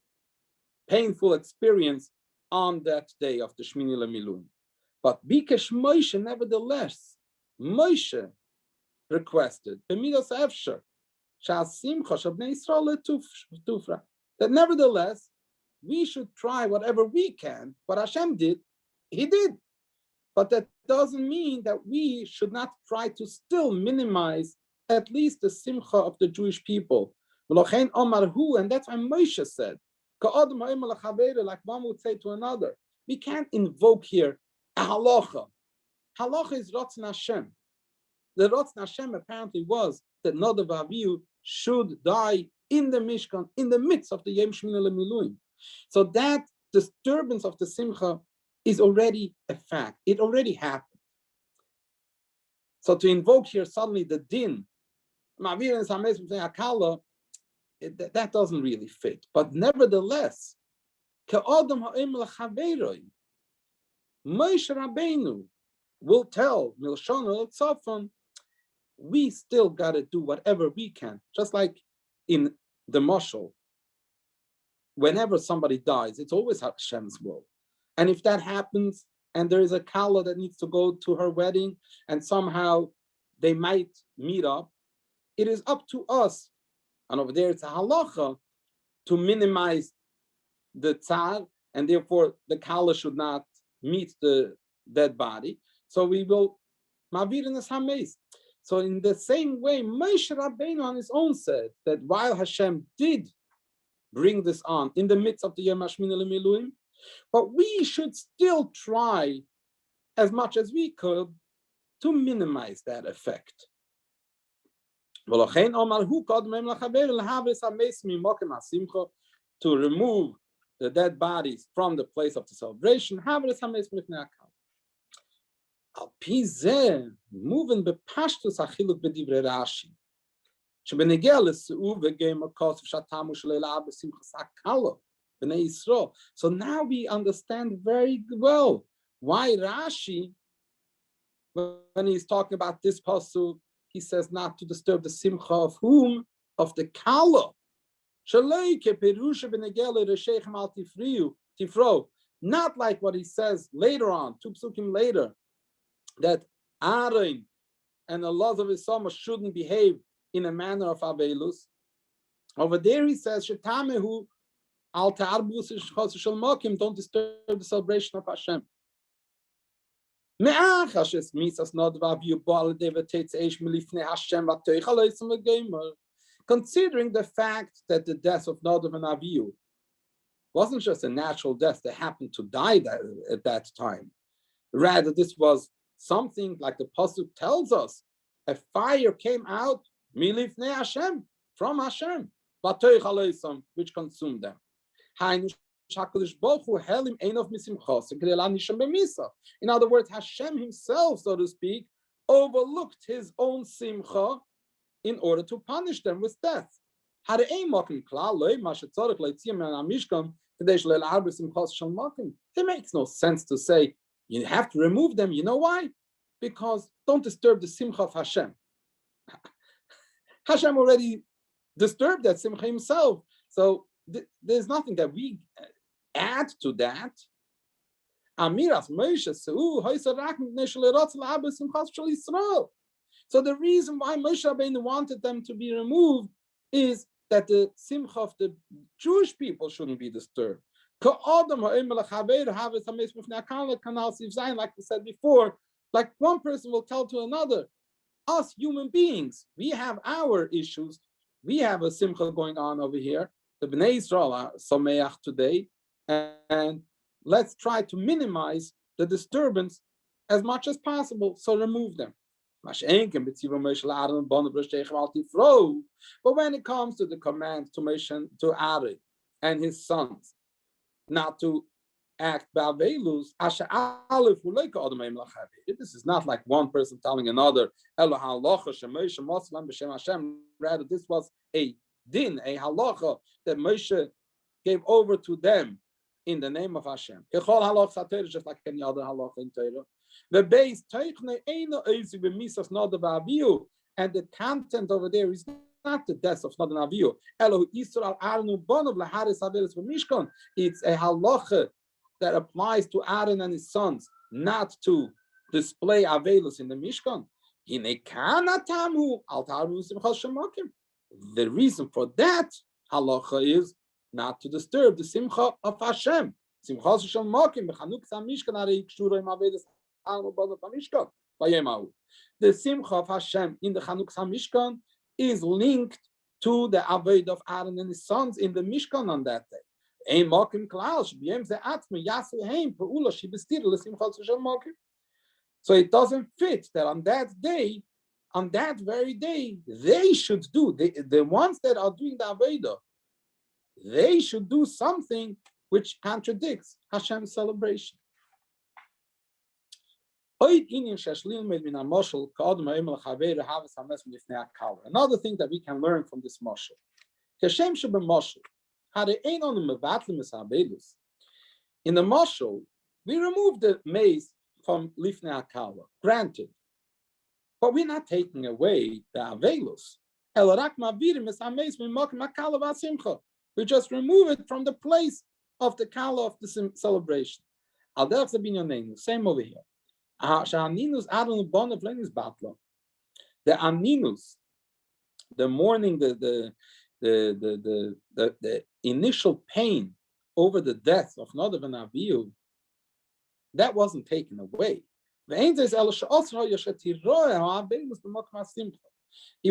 painful experience on that day of the Shemini Lemiluim. But Bikesh Moshe, nevertheless, Moshe requested that nevertheless we should try whatever we can. What Hashem did, He did. But that doesn't mean that we should not try to still minimize at least the simcha of the Jewish people. And that's why Moshe said, like one would say to another, we can't invoke here a halacha. Halacha is Ratzon Hashem. The Ratzon Hashem apparently was that Nadav Avihu should die in the Mishkan, in the midst of the Yom Shemini Lemiluim. So that disturbance of the Simcha is already a fact. It already happened. So to invoke here suddenly the din, that doesn't really fit. But nevertheless, Moshe Rabbeinu will tell Milshon Tzafon, we still got to do whatever we can. Just like in the Mashal, whenever somebody dies, it's always Hashem's will. And if that happens, and there is a kala that needs to go to her wedding, and somehow they might meet up, it is up to us, and over there it's a halacha, to minimize the tsar, and therefore the kala should not meet the dead body. So we will mavir in the hameis. So in the same way, Moshe Rabbeinu on his own said that while Hashem did bring this on in the midst of the Yom HaShemini Lemiluim, but we should still try as much as we could to minimize that effect. To remove the dead bodies from the place of the celebration, moving bepashtus achiluk bedivre Rashi. So now we understand very well why Rashi, when he's talking about this pasuk, he says not to disturb the simcha of whom? Of the kala. Not like what he says later on, two psukim later, that Aaron and the laws of his summer shouldn't behave in a manner of Avelus. Over there he says, Shetamehu al ta'arbus shel mokim, don't disturb the celebration of Hashem. Considering the fact that the death of Nadav and Avihu wasn't just a natural death, they happened to die at that time. Rather, this was something like the pasuk tells us, a fire came out milifnei Hashem, from Hashem, which consumed them. In other words, Hashem himself, so to speak, overlooked his own simcha in order to punish them with death. It makes no sense to say you have to remove them. You know why? Because don't disturb the simcha of Hashem. Hashem already disturbed that simcha himself. So there's nothing that we add to that. So the reason why Moshe Rabbeinu wanted them to be removed is that the simcha of the Jewish people shouldn't be disturbed. Like we said before, like one person will tell to another, us human beings, we have our issues. We have a simcha going on over here. The Bnei Yisrael are Sameach today, and let's try to minimize the disturbance as much as possible, so remove them. But when it comes to the command to Aaron and his sons not to act ba'avelus, asher aleph uleika adamim lachavir. This is not like one person telling another, Elo halacha shemoshe moslam b'shem Hashem. Rather, this was a din, a halacha that Moshe gave over to them in the name of Hashem. Kechol halacha Torah, just like any other halacha in Torah. The base teichne eino oisig b'misas nadav aviu, and the content over there is not the death of Nadav Avihu. Elo Yisrael Arnu Bonov laharis avelis v'mishkan. It's a halacha that applies to Aaron and his sons, not to display avelis in the Mishkan. The reason for that halacha is not to disturb the simcha of Hashem. Simcha shel makim b'chanuk Mishkan arei kshura im avelis Arnu Bonov Mishkan. The simcha of Hashem in the Chanukah Mishkan is linked to the avodah of Aaron and his sons in the Mishkan on that day. So it doesn't fit that on that day, on that very day, they should do, the ones that are doing the avodah, they should do something which contradicts Hashem's celebration. Another thing that we can learn from this mashal. In the mashal, we remove the maize from lifnei hakala, granted, but we're not taking away the avelus. We just remove it from the place of the kala of the celebration. Same over here. The aninus, the mourning, the initial pain over the death of Nadav and Avihu, that wasn't taken away. It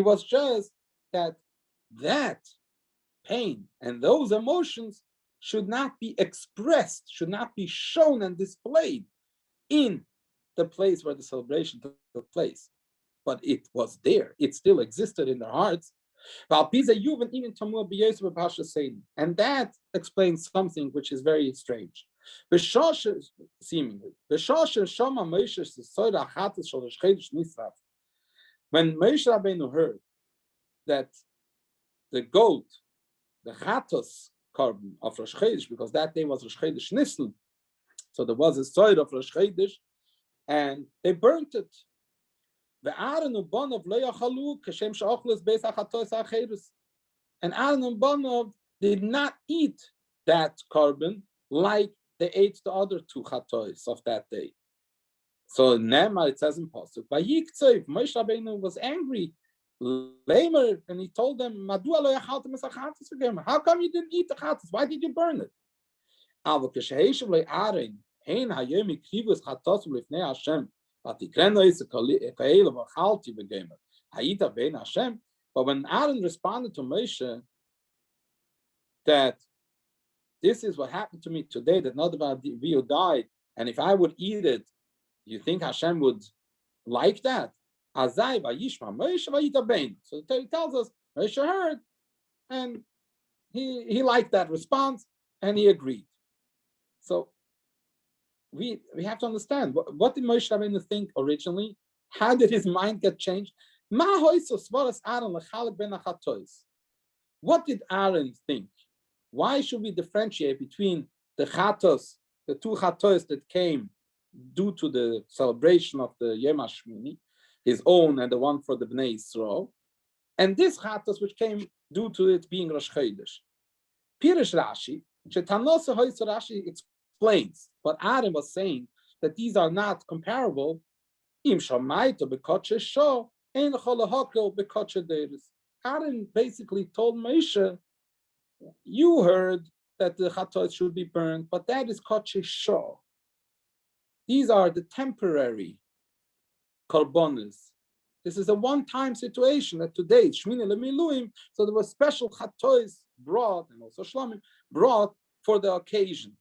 was just that pain and those emotions should not be expressed, should not be shown and displayed in the place where the celebration took place. But it was there. It still existed in their hearts. And that explains something which is very strange. Seemingly. When Moshe Rabbeinu heard that the goat, the chatos carbon of Rosh Chodesh, because that day was Rosh Chodesh Nisan, so there was a side of Rosh Chodesh, and they burnt it. And Aaron and Banov did not eat that carbon like they ate the other two chatois of that day. So Nema, it says in Pasuk, Moshe Rabbeinu was angry, and he told them, how come you didn't eat the chatos? Why did you burn it? But when Aaron responded to Moshe that this is what happened to me today, that Nadav Avihu died, and if I would eat it, you think Hashem would like that? So the Torah tells us Moshe heard, and he liked that response, and he agreed. So we have to understand, what did Moshe Rabbeinu think originally? How did his mind get changed? What did Aaron think? Why should we differentiate between the chatos, the two chatos that came due to the celebration of the Yom Shemini, his own and the one for the Bnei Yisrael, and this chatos which came due to it being Rosh Chodesh? Pirish Rashi, Rashi explains what Aaron was saying, that these are not comparable. Aaron basically told Moshe, you heard that the chatos should be burned, but that is kodesh shah. These are the temporary korbanos. This is a one-time situation that today it's Shemini lemiluim, so there was special chatos brought, and also shlamim brought for the occasion.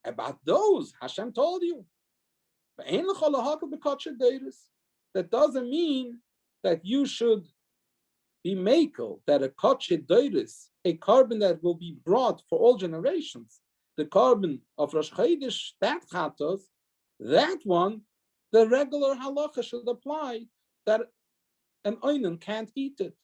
About those, Hashem told you. That doesn't mean that you should be makel, that a kodesh doiris, a carbon that will be brought for all generations, the carbon of Rosh Chodesh, that chatos, that one, the regular halacha should apply that an oinen can't eat it.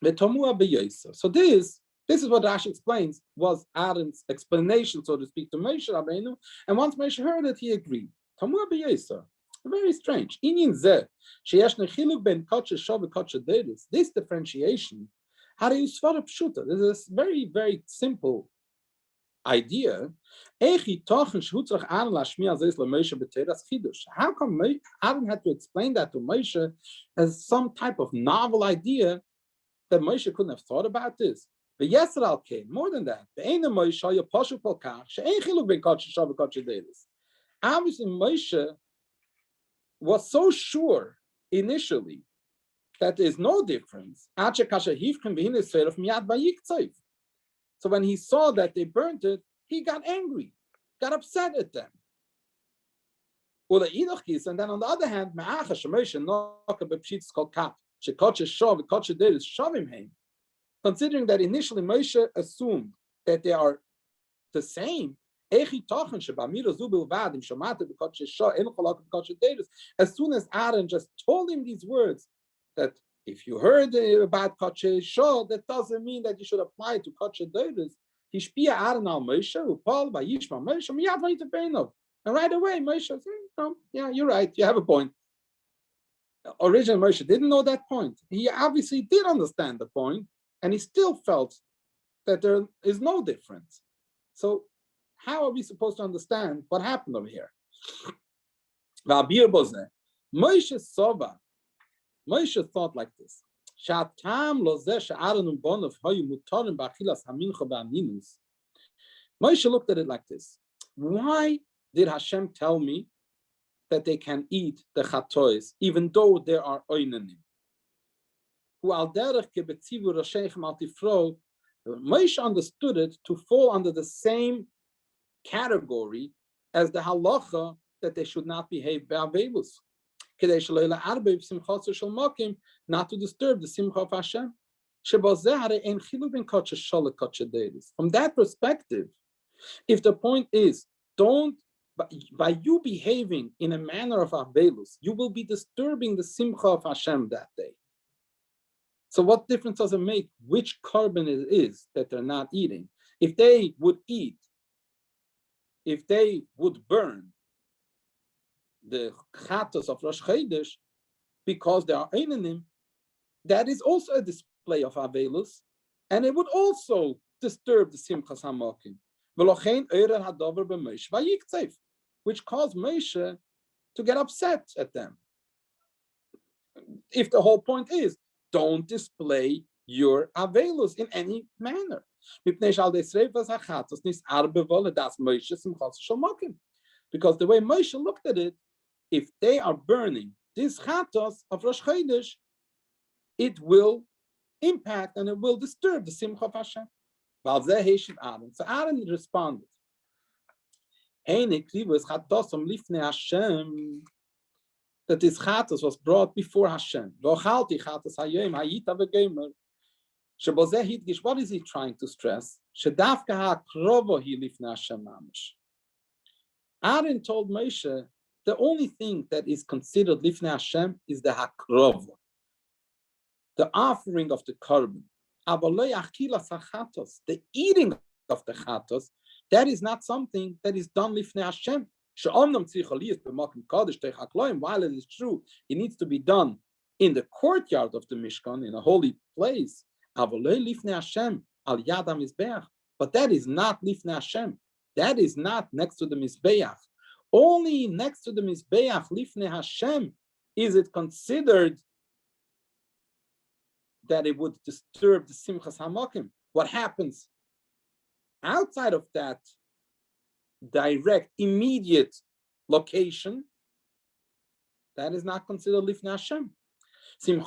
So this is what Rashi explains was Aaron's explanation, so to speak, to Moshe Rabbeinu. And once Moshe heard it, he agreed. Tamua b'yesa. Very strange. This differentiation, this is a very, very simple idea. How come Aaron had to explain that to Moshe as some type of novel idea that Moshe couldn't have thought about this? But Yisrael came more than that. Obviously, Moshe was so sure initially that there is no difference. So when he saw that they burnt it, he got angry, got upset at them. And then on the other hand, considering that initially Moshe assumed that they are the same, as soon as Aaron just told him these words, that if you heard about Kodesh Shah, that doesn't mean that you should apply it to Kodesh Deirus. Aaron al Moshe, Paul by Yishma Moshe, and right away Moshe said, yeah, you're right, you have a point. Originally Moshe didn't know that point. He obviously did understand the point, and he still felt that there is no difference. So how are we supposed to understand what happened over here? Moshe thought like this. Moshe looked at it like this. Why did Hashem tell me that they can eat the chatois, even though there are oinanim? Moshe understood it to fall under the same category as the halacha that they should not behave be'avelus, not to disturb the simcha of Hashem. From that perspective, if the point is, by you behaving in a manner of avelus, you will be disturbing the simcha of Hashem that day. So what difference does it make which carbon it is that they're not eating? If they would eat, if they would burn the chatos of Rosh Chodesh because they are einanim, that is also a display of avelus, and it would also disturb the simchas hamakim. Which caused Moshe to get upset at them. If the whole point is, don't display your avelus in any manner. Because the way Moshe looked at it, if they are burning these chatos of Rosh Chodesh, it will impact and it will disturb the simcha of Hashem. So Aaron responded, that this chatos was brought before Hashem. What is he trying to stress? Aaron told Moshe, the only thing that is considered lifnei Hashem is the hakrova, the offering of the korban. The eating of the chatos, that is not something that is done lifnei Hashem. While it is true, it needs to be done in the courtyard of the Mishkan, in a holy place. But that is not lifnei Hashem. That is not next to the Mizbeach. Only next to the Mizbeach, lifnei Hashem, is it considered that it would disturb the Simchas Hamakim. What happens outside of that direct, immediate location, that is not considered lifnei Hashem. Where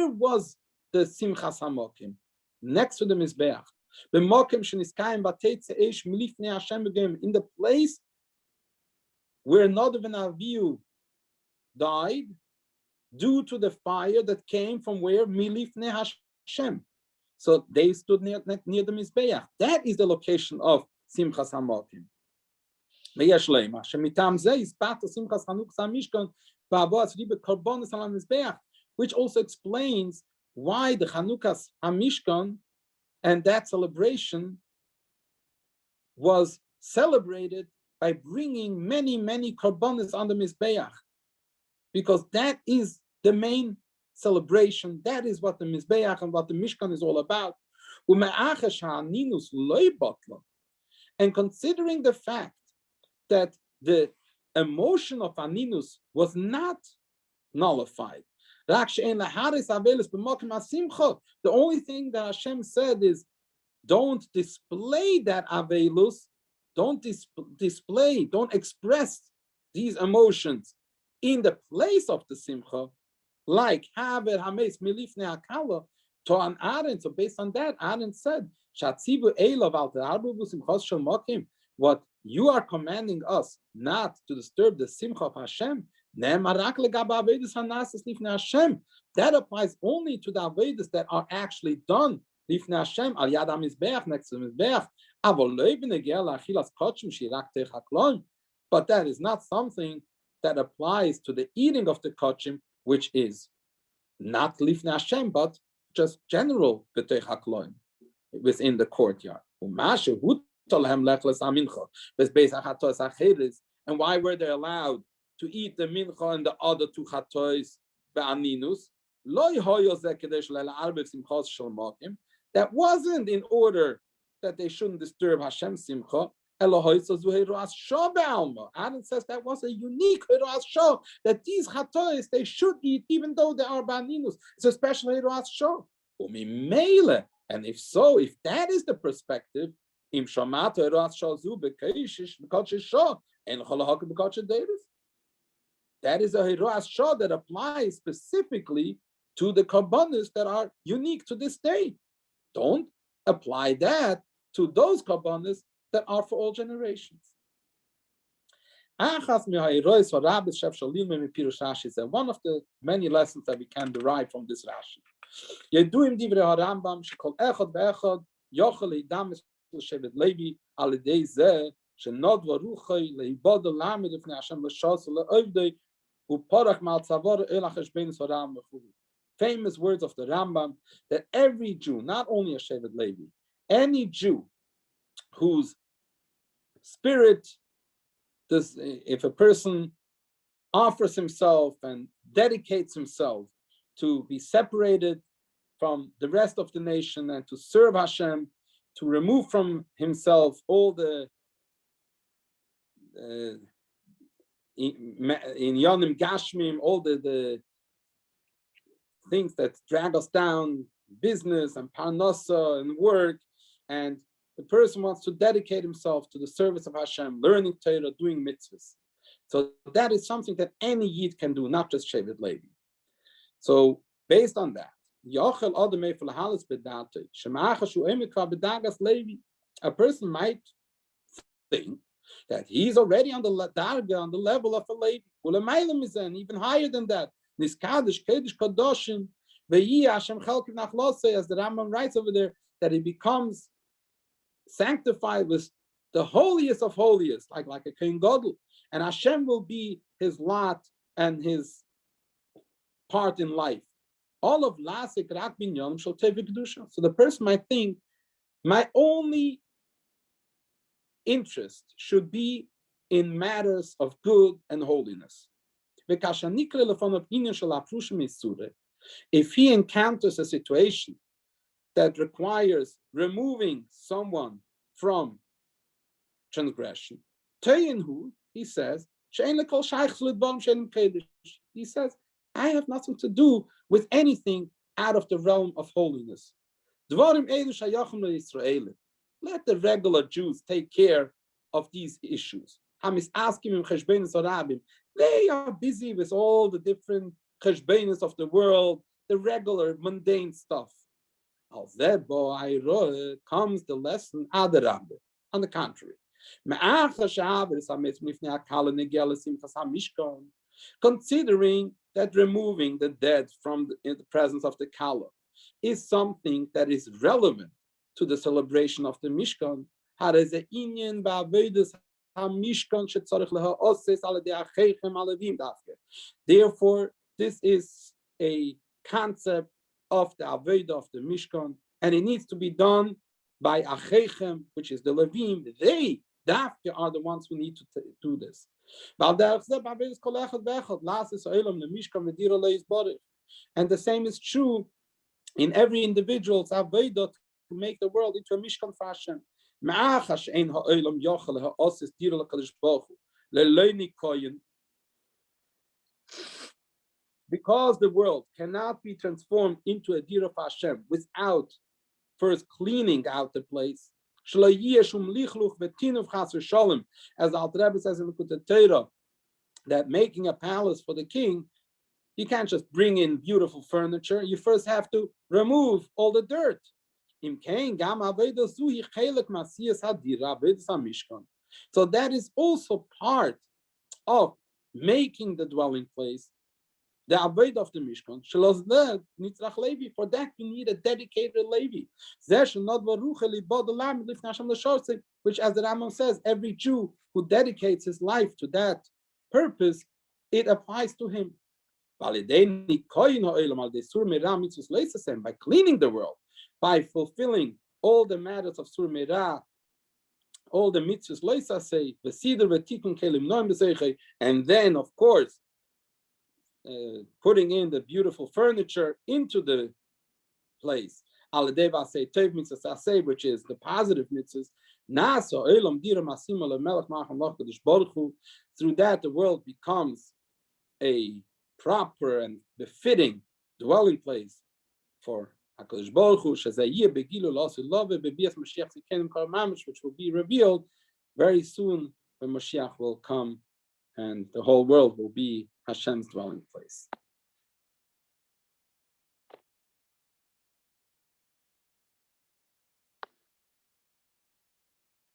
was the Simchas Hamakim? Next to the Mizbeach. In the place where Nadav and Avihu died due to the fire that came from where? Milifnei Hashem. So they stood near the Mizbeach. That is the location of Simchas HaMokim. ויש להם, שמטעם זה הספקת שמחת חנוכת המשכן והבואת ריבה קורבנות על המזבח, which also explains why the Chanukas HaMishkan and that celebration was celebrated by bringing many korbanos on the Mizbeach, because that is the main celebration. That is what the Mizbeach and what the Mishkan is all about. And considering the fact that the emotion of Aninus was not nullified, the only thing that Hashem said is, don't display that Avelus, don't express these emotions in the place of the Simcha, like Haver Hames Milifne Akala to an Aaron. So based on that, Aaron said, what you are commanding us not to disturb the Simcha of Hashem, that applies only to the Avedas that are actually done Lifnei Hashem al yad hamizbeach, next to the mizbeach. But that is not something that applies to the eating of the kochim, which is not Lifnei Hashem, but just general b'teich hakloim within the courtyard. And why were they allowed to eat the mincha and the other two chatois be'aninus? That wasn't in order that they shouldn't disturb Hashem's simcha. Aaron says that was a unique hiras shah, that these chatois they should eat even though they are baninus. It's a special hiras shah. And if so, if that is the perspective, that is a hiras shah that applies specifically to the korbanos that are unique to this day. Don't apply that to those korbanos that are for all generations. One of the many lessons that we can derive from this Rashi. Famous words of the Rambam, that every Jew, not only a Shevet Levi, any Jew whose spirit, if a person offers himself and dedicates himself to be separated from the rest of the nation and to serve Hashem, to remove from himself all the in Yonim Gashmim, all the things that drag us down, business and parnasa and work, and the person wants to dedicate himself to the service of Hashem, learning Torah, doing mitzvahs. So that is something that any Yid can do, not just Shevet Levi. So based on that, a person might think that he's already on the darga, on the level of a Levi, even higher than that. As the Rambam writes over there, that he becomes sanctified with the holiest of holiest, like a Kohen Gadol, and Hashem will be his lot and his part in life. All of lasik rak binyan shall take kedusha. So the person might think, my only interest should be in matters of good and holiness. If he encounters a situation that requires removing someone from transgression, he says, I have nothing to do with anything out of the realm of holiness. Let the regular Jews take care of these issues. They are busy with all the different cheshbenos of the world, the regular mundane stuff. Comes the lesson Adarabbe. On the contrary, considering that removing the dead from the presence of the Kala is something that is relevant to the celebration of the Mishkan. Therefore, this is a concept of the Avodah of the Mishkan, and it needs to be done by Achechem, which is the Levim. They are the ones who need to do this. And the same is true in every individual's Avodah to make the world into a Mishkan fashion. Because the world cannot be transformed into a dir of Hashem without first cleaning out the place. As the Alter Rebbe says in the Torah, that making a palace for the king, you can't just bring in beautiful furniture. You first have to remove all the dirt. So that is also part of making the dwelling place, the Avodah of the Mishkan. For that, you need a dedicated Levi. Which, as the Rambam says, every Jew who dedicates his life to that purpose, it applies to him. By cleaning the world, by fulfilling all the matters of Sur Merah, all the mitzvahs loisa say, and then, of course, putting in the beautiful furniture into the place, which is the positive mitzvahs. Through that, the world becomes a proper and befitting dwelling place for HaKadosh Baruch Hu, which will be revealed very soon when Mashiach will come and the whole world will be Hashem's dwelling place.